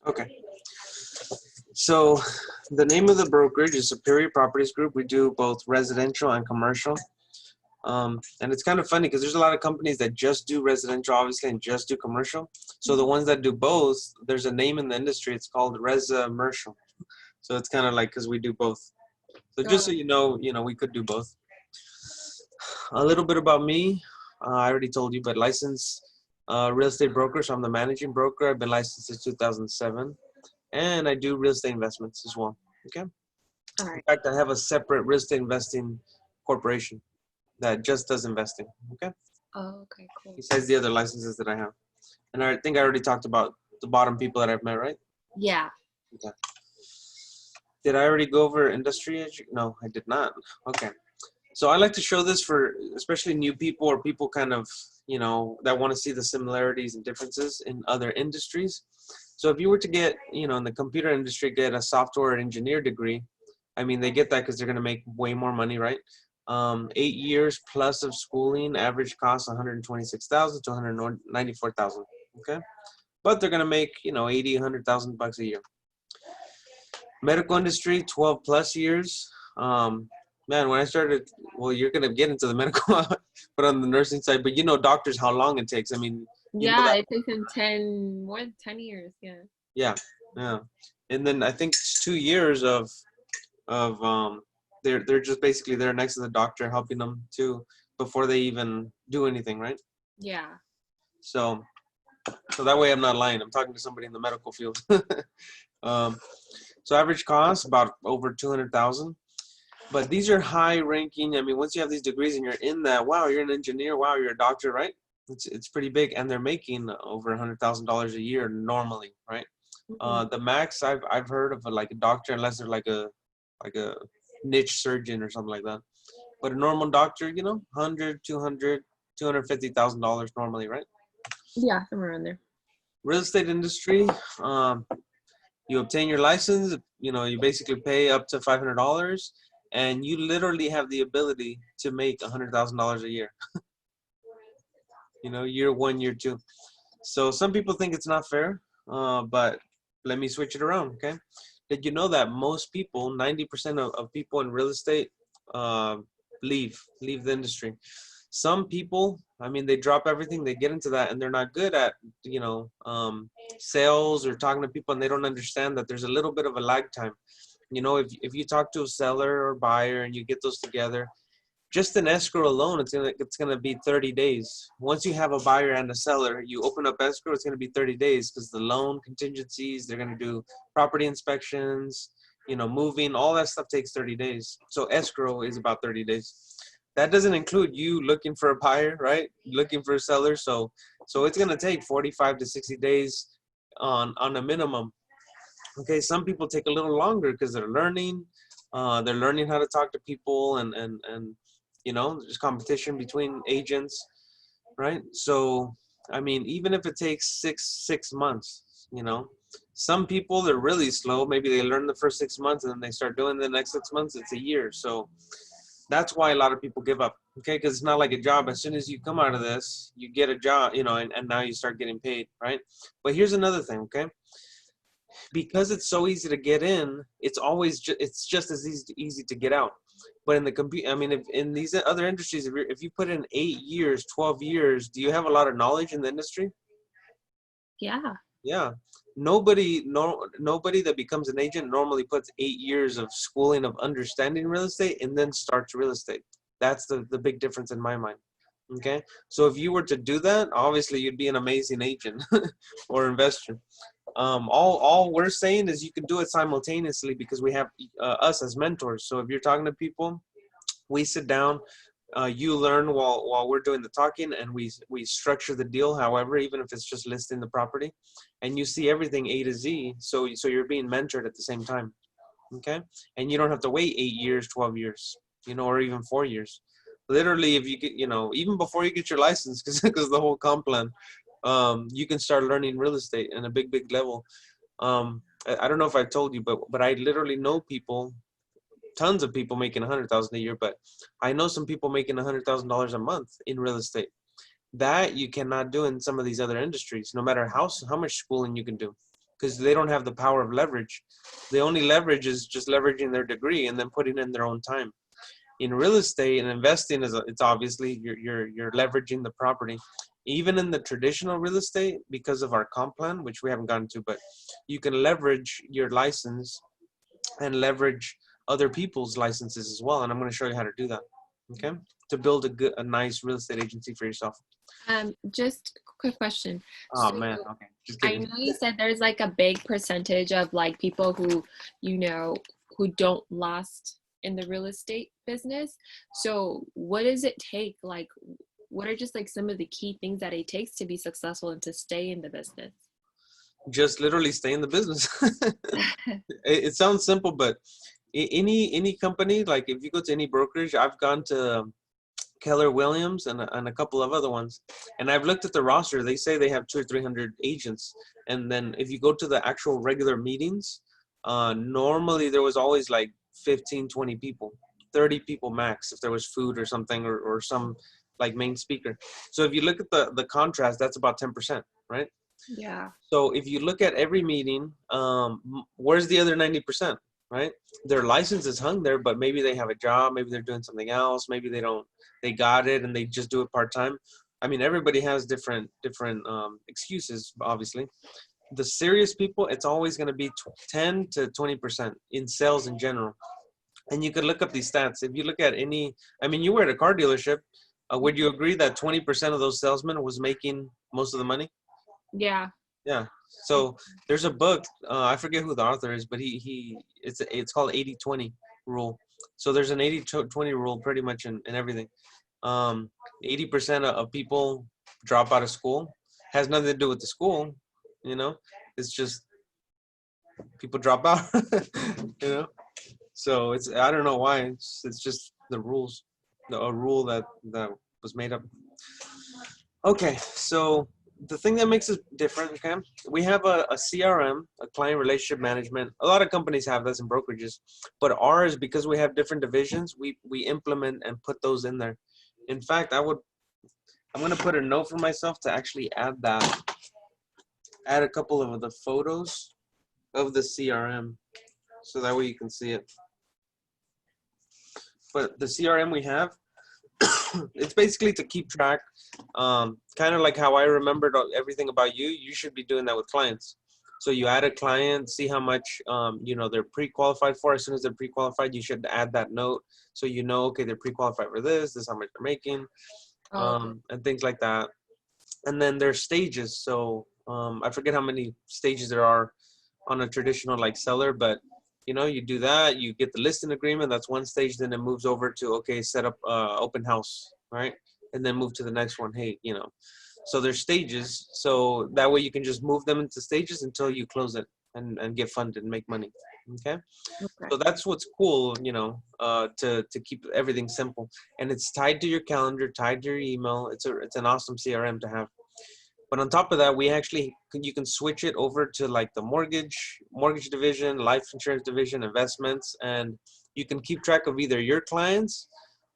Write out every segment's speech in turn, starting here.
Okay. So the name of the brokerage is Superior Properties Group. We do both residential and commercial. And it's kind of funny because there's a lot of companies that just do residential, obviously, and just do commercial. So the ones that do both, there's a name in the industry. It's called Res-Commercial. So it's kind of like because we do both. So just so you know, we could do both. A little bit about me. I already told you, but licensed real estate broker. So I'm the managing broker. I've been licensed since 2007. And I do real estate investments as well. Okay. All In right. fact, I have a separate real estate investing corporation that just does investing. Okay. Oh, okay, cool. Besides the other licenses that I have. And I think I already talked about the bottom people that I've met, right? Yeah. Okay. Did I already go over industry? No, I did not. Okay. So I like to show this for especially new people or people kind of, you know, that want to see the similarities and differences in other industries. So if you were to get, you know, in the computer industry, get a software engineer degree, I mean, they get that because they're going to make way more money, right? 8 years plus of schooling, average cost 126,000 to 194,000. Okay, but they're going to make, you know, 80, 100,000 bucks a year. Medical industry, 12 plus years. Man, when I started, well, you're going to get into the medical, but on the nursing side, but you know, doctors, how long it takes. I mean, you know Yeah, that. it takes him more than 10 years. Yeah. Yeah, yeah. And then I think it's 2 years of they're just basically there next to the doctor helping them too before they even do anything, right? Yeah. So that way I'm not lying. I'm talking to somebody in the medical field. So average cost about over 200,000. But these are high ranking. I mean, once you have these degrees and you're in that, wow, you're an engineer, wow, you're a doctor, right? It's pretty big, and they're making over $100,000 a year normally, right? The max I've heard of like a doctor, unless they're like a niche surgeon or something like that. But a normal doctor, you know, 100, 200, $250,000 normally, right? Yeah, somewhere around there. Real estate industry, you obtain your license, you know, you basically pay up to $500, and you literally have the ability to make $100,000 a year. You know, year one, year two. So some people think it's not fair, but let me switch it around, okay? Did you know that most people, 90% of people in real estate, uh, leave the industry? Some people, I mean, they drop everything, they get into that, and they're not good at, you know, sales or talking to people, and they don't understand that there's a little bit of a lag time. You know, if you talk to a seller or buyer and you get those together, just in escrow alone, it's gonna be 30 days. Once you have a buyer and a seller, you open up escrow, it's gonna be 30 days because the loan contingencies, they're gonna do property inspections, you know, moving, all that stuff takes 30 days. So escrow is about 30 days. That doesn't include you looking for a buyer, right? Looking for a seller. So it's gonna take 45 to 60 days on a minimum. Okay, some people take a little longer because they're learning how to talk to people and you know, there's competition between agents, right? So I mean, even if it takes six months, you know, some people they're really slow. Maybe they learn the first 6 months and then they start doing the next 6 months. It's a year. So that's why a lot of people give up. Okay, because it's not like a job. As soon as you come out of this, you get a job, you know, and now you start getting paid, right? But here's another thing, okay? Because it's so easy to get in, it's just as easy to get out. But in the I mean, if in these other industries, if you put in 8 years, 12 years, do you have a lot of knowledge in the industry? Yeah. Yeah. Nobody that becomes an agent normally puts 8 years of schooling of understanding real estate and then starts real estate. That's the big difference in my mind. Okay. So if you were to do that, obviously you'd be an amazing agent or investor. All we're saying is you can do it simultaneously because we have us as mentors. So if you're talking to people, we sit down, you learn while we're doing the talking, and we structure the deal. However, even if it's just listing the property, and you see everything A to Z. So you're being mentored at the same time. Okay, and you don't have to wait 8 years, 12 years, you know, or even 4 years. Literally, if you get, you know, even before you get your license, because the whole comp plan, you can start learning real estate in a big level. I don't know if I told you, but I literally know people, tons of people making 100,000 a year, but I know some people making $100,000 a month in real estate. That you cannot do in some of these other industries, no matter how much schooling you can do. because they don't have the power of leverage. The only leverage is just leveraging their degree and then putting in their own time. In real estate and investing, it's obviously you're leveraging the property. Even in the traditional real estate, because of our comp plan, which we haven't gotten to, but you can leverage your license and leverage other people's licenses as well. And I'm going to show you how to do that. Okay, to build a nice real estate agency for yourself. Just quick question. Oh So man, okay, just I kidding. know you said there's like a big percentage of like people who, who don't last in the real estate business. So what does it take? Like, what are just like some of the key things that it takes to be successful and to stay in the business? Just literally stay in the business. It sounds simple, but any company, like if you go to any brokerage, I've gone to Keller Williams and a couple of other ones, and I've looked at the roster. They say they have 200 or 300 agents, and then if you go to the actual regular meetings, normally there was always like 15, 20 people, 30 people max if there was food or something, or some like main speaker. So if you look at the contrast, that's about 10%, right? Yeah. So if you look at every meeting, where's the other 90%, right? Their license is hung there, but maybe they have a job, maybe they're doing something else, maybe they don't, they got it and they just do it part-time. I mean, everybody has different excuses, obviously. The serious people, it's always going to be 10 to 20% in sales in general. And you could look up these stats. If you look at any, I mean, you were at a car dealership. Would you agree that 20% of those salesmen was making most of the money? Yeah. Yeah. So there's a book. I forget who the author is, but it's called 80-20 rule. So there's an 80-20 rule pretty much in everything. 80% of people drop out of school. Has nothing to do with the school, you know. It's just people drop out, you know. So it's, I don't know why. It's just the rules, a rule that was made up. Okay, so the thing that makes us different, okay, we have a CRM, a client relationship management. A lot of companies have this in brokerages, but ours, because we have different divisions, we implement and put those in there. In fact, I'm going to put a note for myself to actually add a couple of the photos of the CRM, so that way you can see it. But the CRM we have, it's basically to keep track, kind of like how I remembered everything about you. You should be doing that with clients. So you add a client, see how much they're pre-qualified for. As soon as they're pre-qualified, you should add that note, so you know, okay, they're pre-qualified for this is how much they're making, and things like that. And then there's stages. So I forget how many stages there are on a traditional like seller, but you do that, you get the listing agreement, that's one stage. Then it moves over to, okay, set up open house, right? And then move to the next one. Hey, so there's stages, so that way you can just move them into stages until you close it and get funded and make money. Okay, so that's what's cool, to keep everything simple, and it's tied to your calendar, tied to your email. It's an awesome CRM to have. But on top of that, you can switch it over to like the mortgage division, life insurance division, investments, and you can keep track of either your clients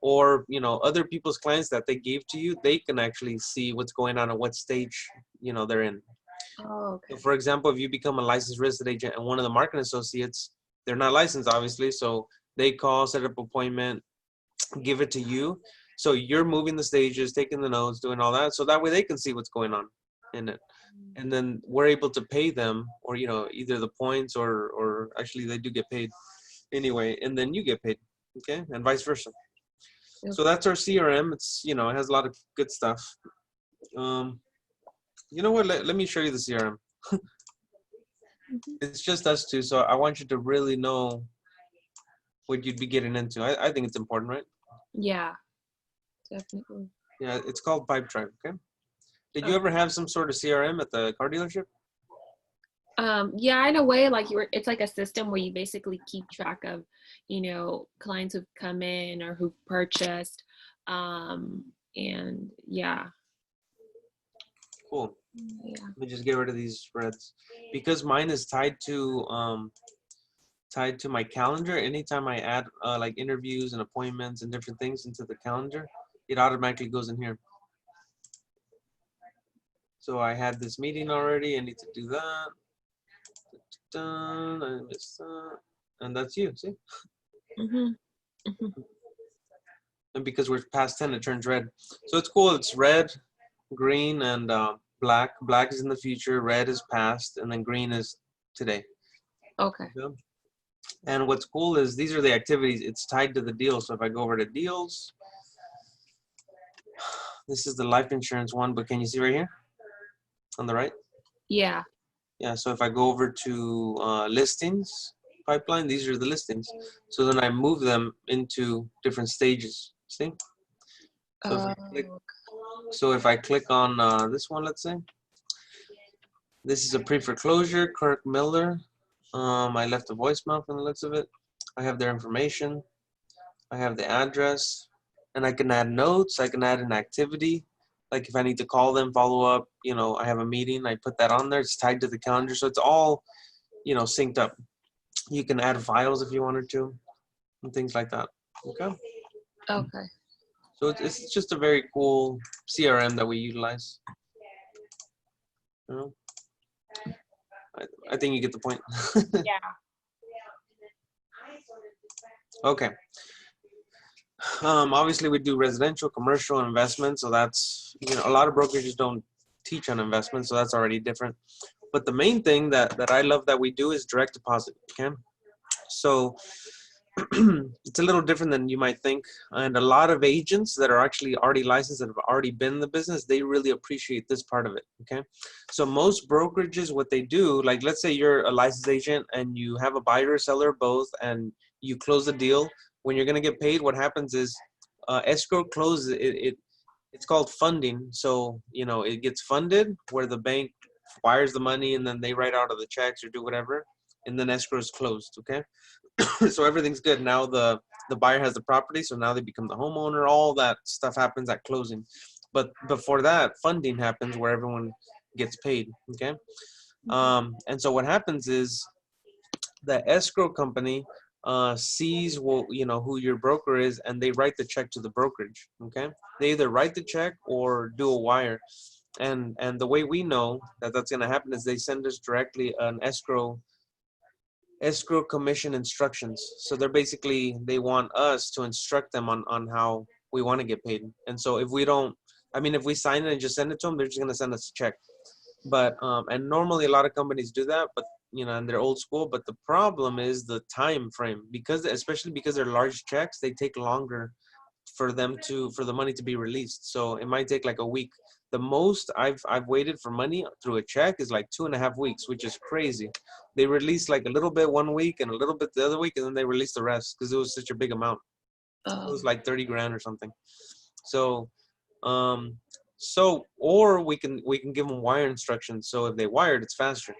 or other people's clients that they gave to you. They can actually see what's going on at what stage they're in. Oh, okay. So for example, if you become a licensed real estate agent and one of the marketing associates, they're not licensed, obviously, so they call, set up appointment, give it to you. So you're moving the stages, taking the notes, doing all that, so that way they can see what's going on in it. And then we're able to pay them, or either the points, or actually they do get paid anyway, and then you get paid, okay, and vice versa. So that's our CRM. It's it has a lot of good stuff. You know what, let me show you the CRM. It's just us two, so I want you to really know what you'd be getting into. I think it's important, right? Yeah, definitely. Yeah, it's called Pipedrive. Okay, did you ever have some sort of CRM at the car dealership? Yeah, in a way, like it's like a system where you basically keep track of, clients who've come in or who've purchased. And yeah. Cool. Yeah. Let me just get rid of these spreads, because mine is tied to my calendar. Anytime I add like interviews and appointments and different things into the calendar, it automatically goes in here. So I had this meeting already. I need to do that. dun, I missed that. And that's you, see? Mhm. And because we're past 10, it turns red. So it's cool. It's red, green, and black. Black is in the future, red is past, and then green is today. Okay. Yeah. And what's cool is these are the activities. It's tied to the deal. So if I go over to deals, this is the life insurance one, but can you see right here on the right? Yeah. Yeah, so if I go over to listings pipeline, these are the listings. So then I move them into different stages, see? So if I click on this one, let's say, this is a pre-foreclosure, Kirk Miller. I left a voicemail from the looks of it. I have their information. I have the address, and I can add notes. I can add an activity. Like if I need to call them, follow up, I have a meeting, I put that on there. It's tied to the calendar. So it's all, synced up. You can add files if you wanted to and things like that. Okay. Okay. So it's just a very cool CRM that we utilize. I think you get the point. Yeah. Okay. Obviously we do residential, commercial, and investment. So that's, a lot of brokerages don't teach on investment. So that's already different. But the main thing that I love that we do is direct deposit. Okay. So it's a little different than you might think. And a lot of agents that are actually already licensed, that have already been in the business, they really appreciate this part of it. Okay. So most brokerages, what they do, like let's say you're a licensed agent and you have a buyer or seller both, and you close the deal. When you're going to get paid, what happens is escrow closes. It's called funding. So, it gets funded where the bank wires the money and then they write out of the checks or do whatever. And then escrow is closed. Okay. So everything's good. Now the buyer has the property. So now they become the homeowner. All that stuff happens at closing. But before that, funding happens where everyone gets paid. Okay. And so what happens is the escrow company sees who your broker is, and they write the check to the brokerage. Okay. They either write the check or do a wire. And the way we know that that's going to happen is they send us directly an escrow commission instructions. So they want us to instruct them on how we want to get paid. And so if we sign it and just send it to them, they're just going to send us a check. But and normally a lot of companies do that, but and they're old school. But the problem is the time frame, especially because they're large checks, they take longer for the money to be released. So it might take like a week. The most I've waited for money through a check is like 2.5 weeks, which is crazy. They release like a little bit one week and a little bit the other week, and then they release the rest because it was such a big amount. It was like 30 grand or something. So or we can give them wire instructions. So if they wired, it's faster.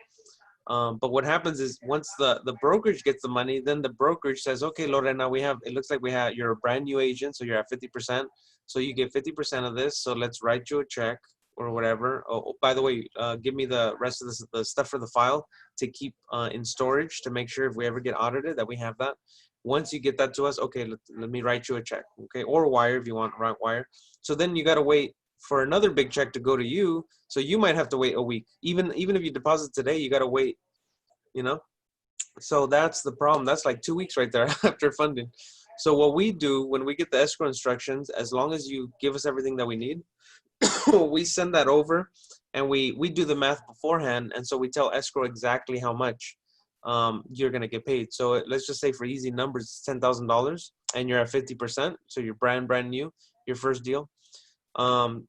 But what happens is once the brokerage gets the money, then the brokerage says, okay, Lorena, it looks like you're a brand new agent, so you're at 50%. So you get 50% of this. So let's write you a check or whatever. Oh, by the way, give me the rest of the stuff for the file to keep in storage to make sure if we ever get audited that we have that. Once you get that to us, okay, let me write you a check, okay, or wire if you want, right, wire. So then you got to wait for another big check to go to you. So you might have to wait a week. Even if you deposit today, you got to wait, So that's the problem. That's like 2 weeks right there after funding. So what we do when we get the escrow instructions, as long as you give us everything that we need, we send that over and we do the math beforehand. And so we tell escrow exactly how much you're going to get paid. So let's just say for easy numbers, it's $10,000 and you're at 50%. So you're brand new, your first deal.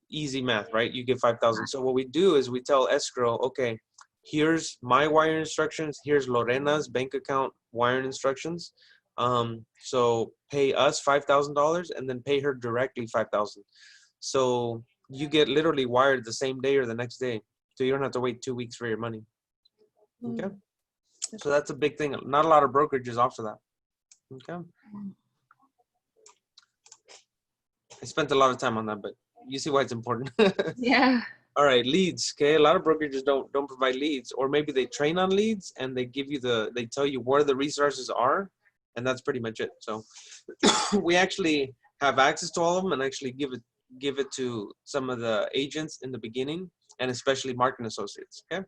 Easy math, right? You get 5,000. So what we do is we tell escrow, okay, here's my wire instructions. Here's Lorena's bank account wiring instructions. So pay us $5,000 and then pay her directly 5,000. So you get literally wired the same day or the next day. So you don't have to wait 2 weeks for your money. Okay. So that's a big thing. Not a lot of brokerages offer that. Okay. I spent a lot of time on that, but you see why it's important. Yeah. All right, leads. Okay, a lot of brokerages don't provide leads, or maybe they train on leads and they tell you where the resources are, and that's pretty much it. So we actually have access to all of them and actually give it to some of the agents in the beginning, and especially marketing associates. Okay.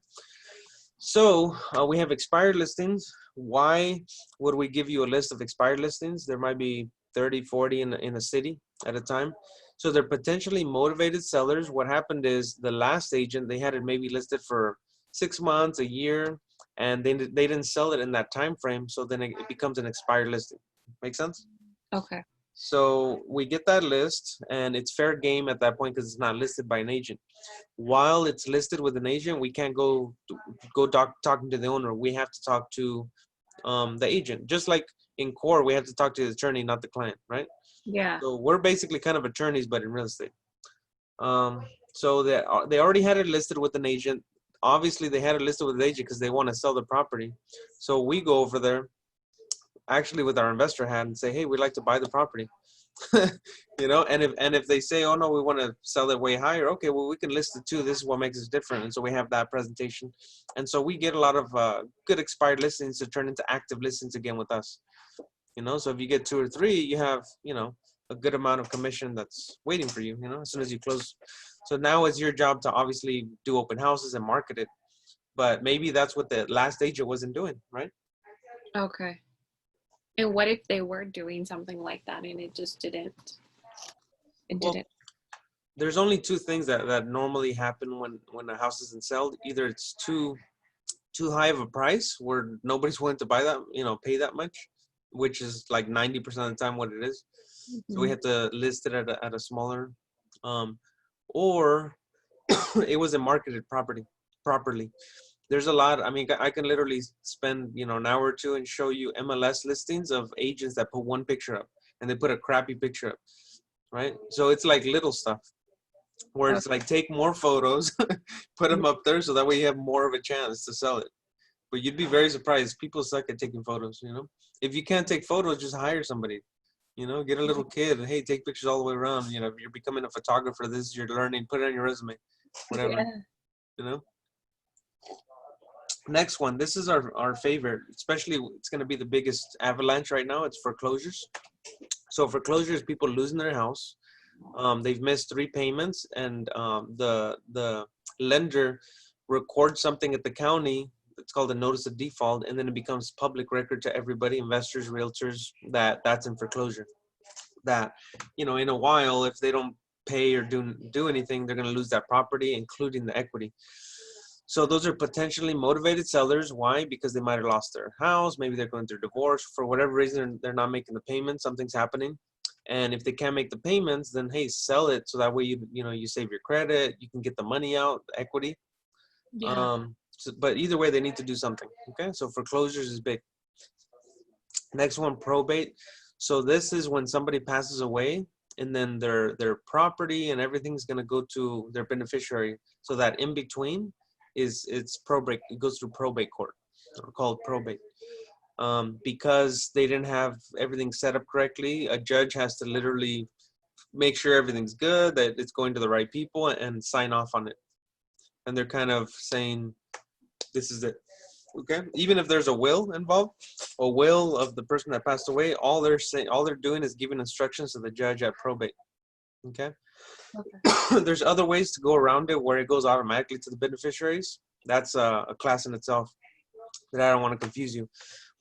So we have expired listings. Why would we give you a list of expired listings? There might be 30, 40 in a city at a time. So they're potentially motivated sellers. What happened is the last agent, they had it maybe listed for 6 months, a year, and they didn't sell it in that time frame. So then it becomes an expired listing. Make sense? Okay. So we get that list, and it's fair game at that point because it's not listed by an agent. While it's listed with an agent, we can't go talking to the owner. We have to talk to the agent. Just like in court, we have to talk to the attorney, not the client, right? Yeah. So we're basically kind of attorneys, but in real estate. So they already had it listed with an agent. Obviously, they had it listed with an agent because they want to sell the property. So we go over there, actually with our investor hat, and say, hey, we'd like to buy the property. You know, and if they say, oh no, we want to sell it way higher, okay, well, we can list it too. This is what makes us different. And so we have that presentation, and so we get a lot of good expired listings to turn into active listings again with us. You know, so if you get 2 or 3, you have, you know, a good amount of commission that's waiting for you, you know, as soon as you close. So now it's your job to obviously do open houses and market it, but maybe that's what the last agent wasn't doing, right? Okay. And what if they were doing something like that and it just didn't? It Well, didn't. there's only 2 things that normally happen when a house isn't sold. Either it's too high of a price where nobody's willing to buy that, you know, pay that much, which is like 90% of the time what it is. So we Mhm. have to list it at a smaller, or it wasn't marketed properly. There's a lot. I mean, I can literally spend, you know, an hour or two and show you MLS listings of agents that put one picture up and they put a crappy picture up, right? So it's like little stuff where it's Okay. like take more photos, put them up there so that way you have more of a chance to sell it. But you'd be very surprised. People suck at taking photos, you know? If you can't take photos, just hire somebody. You know, get a little kid and hey, take pictures all the way around. You know, if you're becoming a photographer, this is your learning, put it on your resume, whatever, Yeah. you know. Next one, this is our favorite, especially it's gonna be the biggest avalanche right now. It's foreclosures. So foreclosures, people losing their house. They've missed 3 payments, and the lender records something at the county. It's called a notice of default, and then it becomes public record to everybody, investors, realtors, that that's in foreclosure. That, you know, in a while, if they don't pay or do anything, they're going to lose that property, including the equity. So those are potentially motivated sellers. Why? Because they might have lost their house. Maybe they're going through divorce. For whatever reason, they're not making the payments. Something's happening. And if they can't make the payments, then hey, sell it so that way you know you save your credit. You can get the money out, the equity. Yeah. But either way, they need to do something. Okay, so foreclosures is big. Next one, probate. So this is when somebody passes away, and then their property and everything's gonna go to their beneficiary. So that in between it's probate. It goes through probate court, or called probate. Because they didn't have everything set up correctly, a judge has to literally make sure everything's good, that it's going to the right people, and sign off on it. And they're kind of saying, this is it. Okay, even if there's a will involved, a will of the person that passed away, all they're saying, all they're doing is giving instructions to the judge at probate. Okay. Okay. There's other ways to go around it where it goes automatically to the beneficiaries. That's a class in itself that I don't want to confuse you.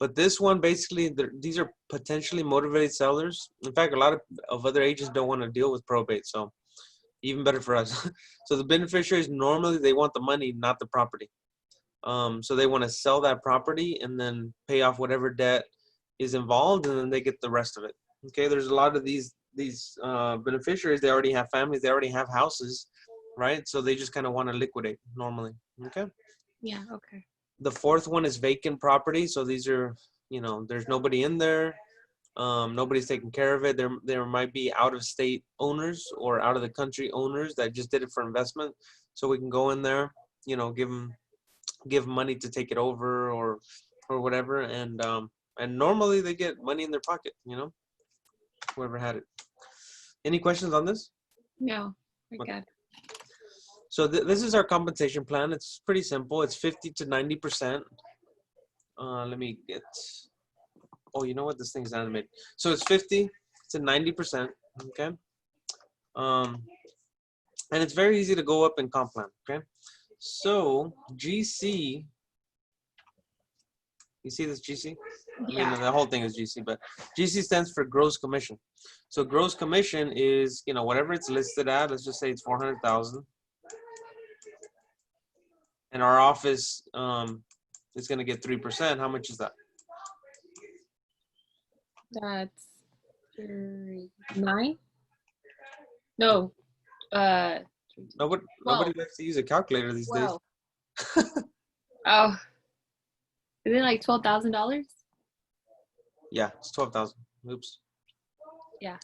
But this one, basically, these are potentially motivated sellers. In fact, a lot of other agents don't want to deal with probate, so even better for us. So the beneficiaries, normally they want the money, not the property. So they want to sell that property and then pay off whatever debt is involved, and then they get the rest of it. Okay, there's a lot of these beneficiaries. They already have families. They already have houses, right? So they just kind of want to liquidate normally. Okay. Yeah. Okay. The fourth one is vacant property. So these are, you know, there's nobody in there. Nobody's taking care of it. There might be out of state owners or out of the country owners that just did it for investment. So we can go in there, you know, give money to take it over or whatever, and normally they get money in their pocket, you know, whoever had it. Any questions on this? No, I Okay. got it. So this is our compensation plan. It's pretty simple. It's 50 to 90%. Let me get, oh, you know what, this thing's animated. So it's 50 to 90%. Okay. um and it's very easy to go up in comp plan. Okay. So GC You see this GC? I mean, Yeah. the whole thing is GC, but GC stands for gross commission. So gross commission is, you know, whatever it's listed at. Let's just say it's 400,000, and our office is going to get 3%. How much is that? That's 9. No. Nobody 12. likes to use a calculator these days. 12. Oh, is it like $12,000? Yeah, it's 12,000. Oops. Yeah.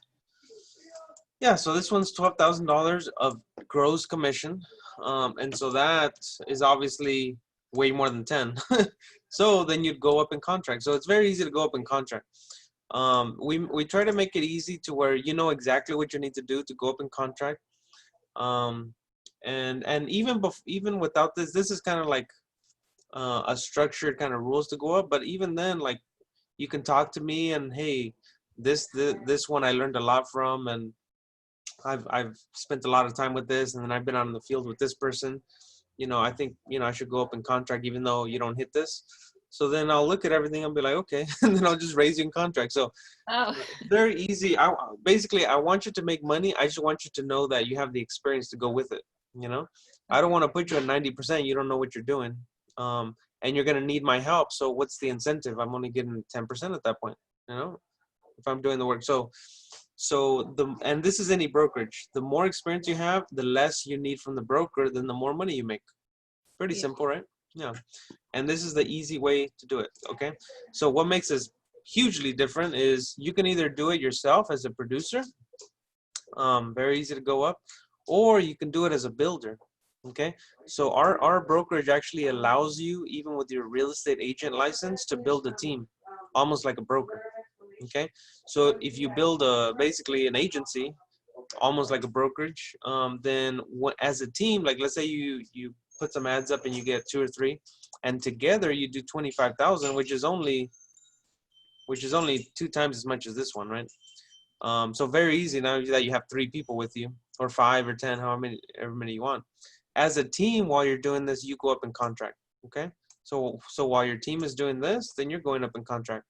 Yeah, so this one's $12,000 of gross commission, and so that is obviously way more than 10. So then you'd go up in contract. So it's very easy to go up in contract. We try to make it easy to where you know exactly what you need to do to go up in contract. And even without this, this is kind of like a structured kind of rules to go up. But even then, like you can talk to me and hey, this one I learned a lot from, and I've spent a lot of time with this, and then I've been out in the field with this person. You know, I think I should go up in contract even though you don't hit this. So then I'll look at everything and be like, okay, and then I'll just raise you in contract. So Oh. very easy. Basically I want you to make money. I just want you to know that you have the experience to go with it. You know, I don't want to put you at 90%. You don't know what you're doing, and you're gonna need my help. So what's the incentive? I'm only getting 10% at that point. You know, if I'm doing the work. And this is any brokerage. The more experience you have, the less you need from the broker, then the more money you make. Pretty simple, right? Yeah. And this is the easy way to do it. Okay. So what makes this hugely different is you can either do it yourself as a producer, very easy to go up, or you can do it as a builder. Okay. So our brokerage actually allows you, even with your real estate agent license, to build a team, almost like a broker. Okay. So if you build basically an agency, almost like a brokerage, then as a team, like let's say you put some ads up and you get 2 or 3, and together you do 25,000, which is only 2 times as much as this one, right? So very easy now that you have 3 people with you, or 5 or 10, however many you want. As a team, while you're doing this, you go up in contract. Okay. So while your team is doing this, then you're going up in contract.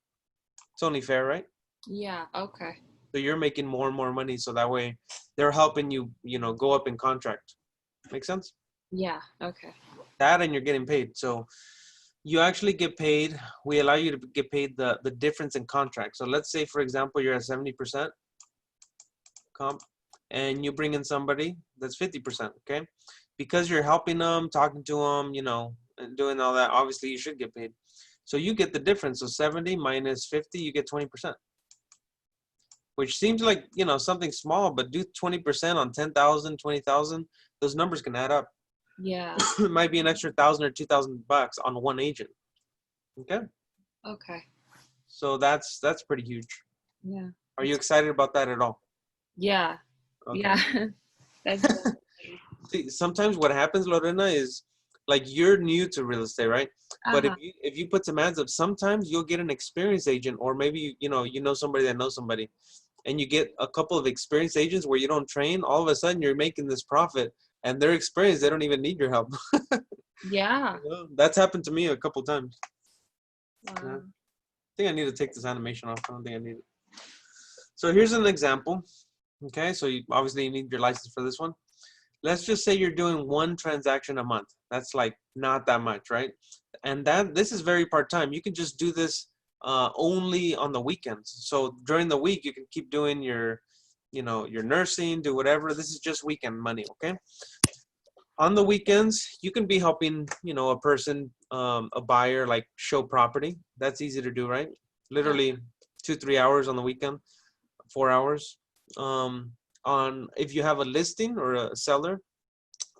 It's only fair, right? Yeah. Okay. So you're making more and more money. So that way they're helping you, go up in contract. Make sense? Yeah. Okay. That, and you're getting paid. So you actually get paid. We allow you to get paid the difference in contract. So let's say, for example, you're at 70% comp and you bring in somebody that's 50%. Okay. Because you're helping them, talking to them, and doing all that, obviously you should get paid. So you get the difference. So 70 minus 50, you get 20%. Which seems like, something small, but do 20% on 10,000, 20,000, those numbers can add up. Yeah. It might be an extra $1,000 or $2,000 on one agent. Okay. Okay. So that's pretty huge. Yeah. Are you excited about that at all? Yeah. Okay. Yeah. That's See, sometimes what happens, Lorena, is like you're new to real estate, right? But if you put some ads up, sometimes you'll get an experienced agent, or maybe you know somebody that knows somebody, and you get a couple of experienced agents where you don't train. All of a sudden, you're making this profit, and they're experienced. They don't even need your help. Yeah. That's happened to me a couple times. Wow. Yeah. I think I need to take this animation off. I don't think I need it. So here's an example. Okay, so obviously you need your license for this one. Let's just say you're doing 1 transaction a month. That's like not that much, right? And this is very part-time. You can just do this only on the weekends. So during the week, you can keep doing your nursing, do whatever. This is just weekend money, okay? On the weekends, you can be helping, a person, a buyer, like show property. That's easy to do, right? Literally 2-3 hours on the weekend, 4 hours. If you have a listing or a seller,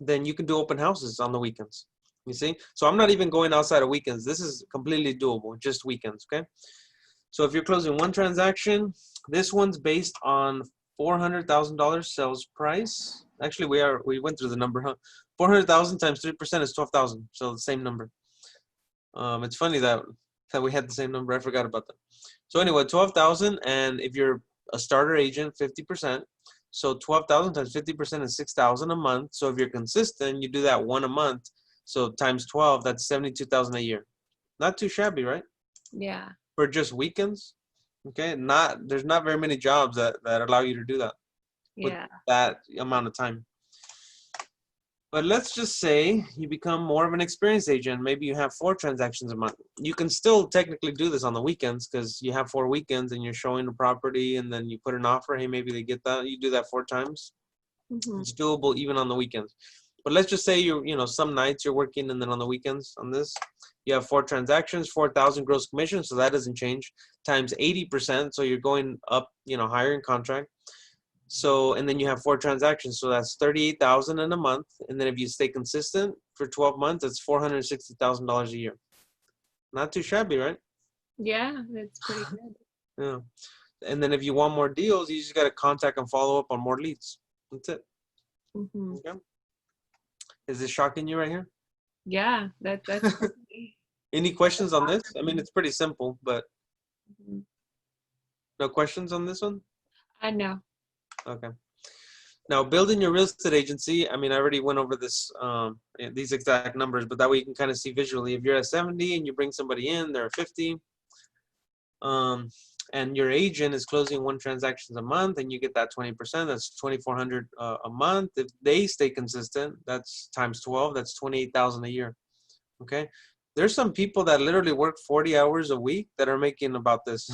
then you can do open houses on the weekends. You see? So I'm not even going outside of weekends. This is completely doable, just weekends, okay? So if you're closing 1 transaction, this one's based on $400,000 sales price. Actually, we went through the number, huh? 400,000 times 3% is 12,000. So the same number. It's funny that we had the same number. I forgot about that. So anyway, 12,000, and if you're a starter agent, 50%. So 12,000 times 50% is 6,000 a month. So if you're consistent, you do that 1 a month. So times 12, that's 72,000 a year. Not too shabby, right? Yeah. for just weekends. Okay, there's not very many jobs that allow you to do that with Yeah. that amount of time. But let's just say you become more of an experienced agent. Maybe you have 4 transactions a month. You can still technically do this on the weekends because you have 4 weekends and you're showing the property and then you put an offer. Hey, maybe they get that. You do that 4 times. Mm-hmm. It's doable even on the weekends. But let's just say some nights you're working and then on the weekends on this, you have 4 transactions, 4,000 gross commission. So that doesn't change times 80%. So you're going up, higher in contract. So, and then you have 4 transactions. So that's 38,000 in a month. And then if you stay consistent for 12 months, it's $460,000 a year. Not too shabby, right? Yeah, that's pretty good. Yeah. And then if you want more deals, you just got to contact and follow up on more leads. That's it. Mm-hmm. Okay. Is this shocking you right here? Yeah, that's crazy. Any questions on this? I mean, it's pretty simple, but Mhm. no questions on this one? I know. Okay. Now, building your real estate agency, I mean, I already went over this, these exact numbers, but that way you can kind of see visually. If you're at 70 and you bring somebody in, they're at 50, and your agent is closing 1 transaction a month, and you get that 20%, that's 2,400 a month. If they stay consistent, that's times 12, that's 28,000 a year. Okay. There's some people that literally work 40 hours a week that are making about this.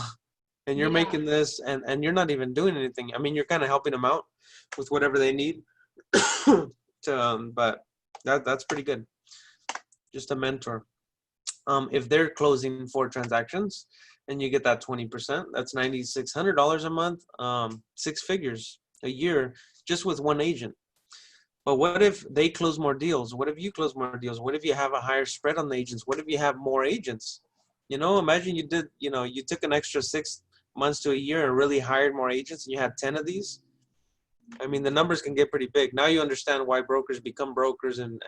And you're Yeah. making this and you're not even doing anything. I mean, you're kind of helping them out with whatever they need. But that's pretty good. Just a mentor. If they're closing 4 transactions and you get that 20%, that's $9,600 a month, 6 figures a year just with one agent. But what if they close more deals? What if you close more deals? What if you have a higher spread on the agents? What if you have more agents? Imagine you did, you took an extra 6 months to a year and really hired more agents and you had 10 of these. I mean, the numbers can get pretty big. Now you understand why brokers become brokers and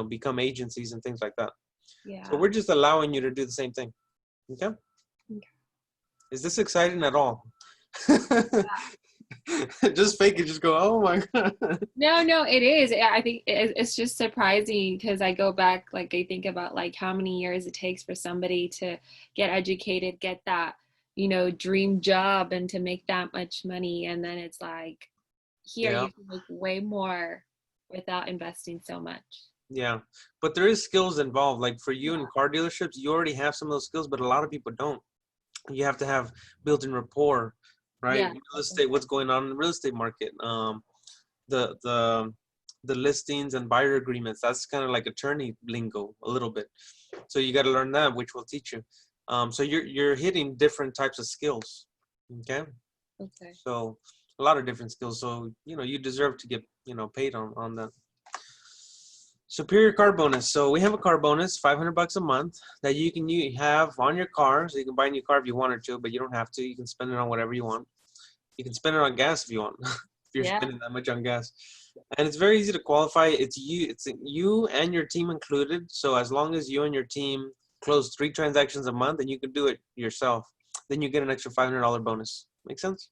become agencies and things like that. So Yeah. we're just allowing you to do the same thing. Okay. Okay. Is this exciting at all? Just fake it. Just go, oh my God. No, it is. I think it's just surprising because I go back, like I think about like how many years it takes for somebody to get educated, get that, dream job and to make that much money. And then it's like, here Yeah. you can make way more without investing so much. Yeah. But there is skills involved. Like for you Yeah. in car dealerships, you already have some of those skills, but a lot of people don't. You have to have built-in rapport, right? Yeah. Real estate, what's going on in the real estate market. The the listings and buyer agreements, that's kind of like attorney lingo a little bit. So you got to learn that, which will teach you. So you're hitting different types of skills. Okay. Okay. So a lot of different skills. So you deserve to get paid on that. Superior car bonus. So we have a car bonus, $500 a month that you have on your car. So you can buy a new car if you wanted to, but you don't have to. You can spend it on whatever you want. You can spend it on gas if you want, if you're Yeah. spending that much on gas. And it's very easy to qualify. It's you and your team included. So as long as you and your team close 3 transactions a month, and you can do it yourself, then you get an extra $500 bonus. Make sense?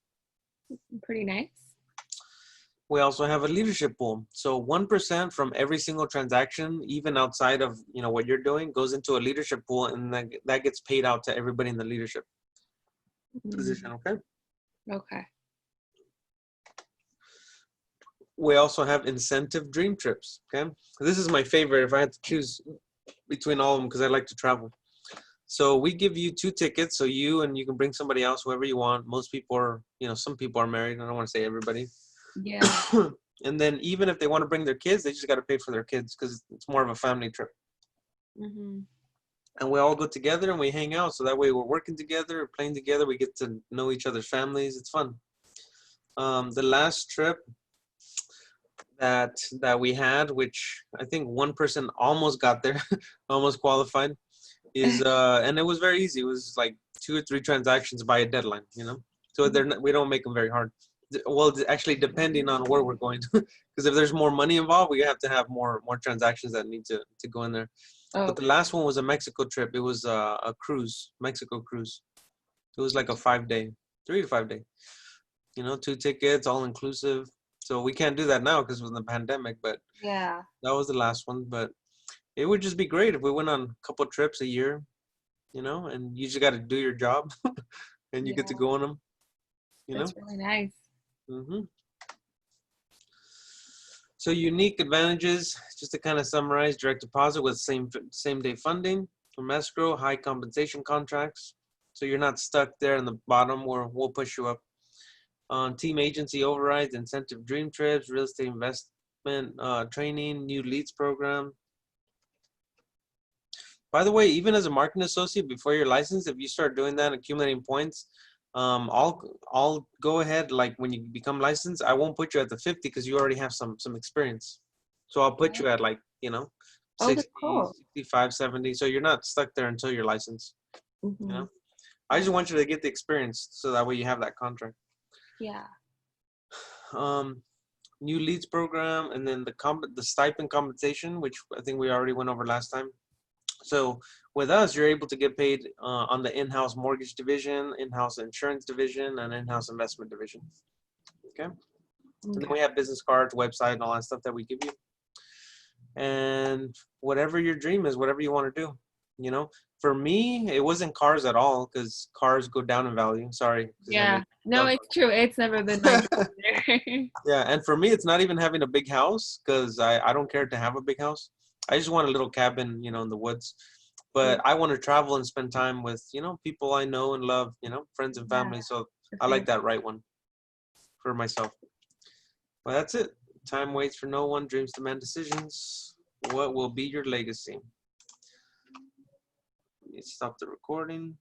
Pretty nice. We also have a leadership pool. So 1% from every single transaction, even outside of what you're doing, goes into a leadership pool, and that gets paid out to everybody in the leadership position. Okay. Okay. We also have incentive dream trips. Okay. This is my favorite if I had to choose between all of them because I like to travel. So we give you 2 tickets. So you can bring somebody else, whoever you want. Most people are, some people are married. I don't want to say everybody. Yeah. And then even if they want to bring their kids, they just got to pay for their kids because it's more of a family trip. Mm-hmm. And we all go together and we hang out. So that way we're working together, playing together. We get to know each other's families. It's fun. The last trip that we had, which I think one person almost got there, almost qualified, is and it was very easy. It was like 2 or 3 transactions by a deadline, So we don't make them very hard. Well, actually, depending on where we're going, because if there's more money involved, we have to have more transactions that need to go in there. Oh, But the last one was a Mexico trip. It was a cruise, Mexico cruise. It was like a 5-day, 3 to 5 day. 2 tickets, all inclusive. So we can't do that now because of the pandemic. But yeah. that was the last one. But it would just be great if we went on a couple trips a year. you know, and you just got to do your job and you get to Yeah, go on them, you know. that's really nice. hmm So unique advantages, just to kind of summarize: direct deposit with same day funding, from escrow, high compensation contracts. So you're not stuck there in the bottom where we'll push you up. Team agency overrides, incentive dream trips, real estate investment training, new leads program. By the way, even as a marketing associate, before you're licensed, if you start doing that, accumulating points, I'll go ahead. Like when you become licensed, I won't put you at the 50 because you already have some experience. So I'll put you at like, you know, Oh, that's 60, cool. 65, 70. So you're not stuck there until you're licensed. You Mm-hmm. know, I just want you to get the experience so that way you have that contract. Yeah. Um, New leads program, and then the stipend compensation, which I think we already went over last time. So with us, you're able to get paid on the in-house mortgage division, in-house insurance division, and in-house investment division. Okay. And then Okay. we have business cards, website, and all that stuff that we give you. And whatever your dream is, whatever you want to do, you know. For me, it wasn't cars at all because cars go down in value. Sorry, because I know. Yeah. No, it's true. It's never been my dream either. Yeah, and for me, it's not even having a big house because I don't care to have a big house. I just want a little cabin, you know, in the woods. But I want to travel and spend time with, you know, people I know and love, you know, friends and Yeah, family. So the I like family. that right one for myself. Well, that's it. Time waits for no one, dreams demand decisions. What will be your legacy? Let me stop the recording.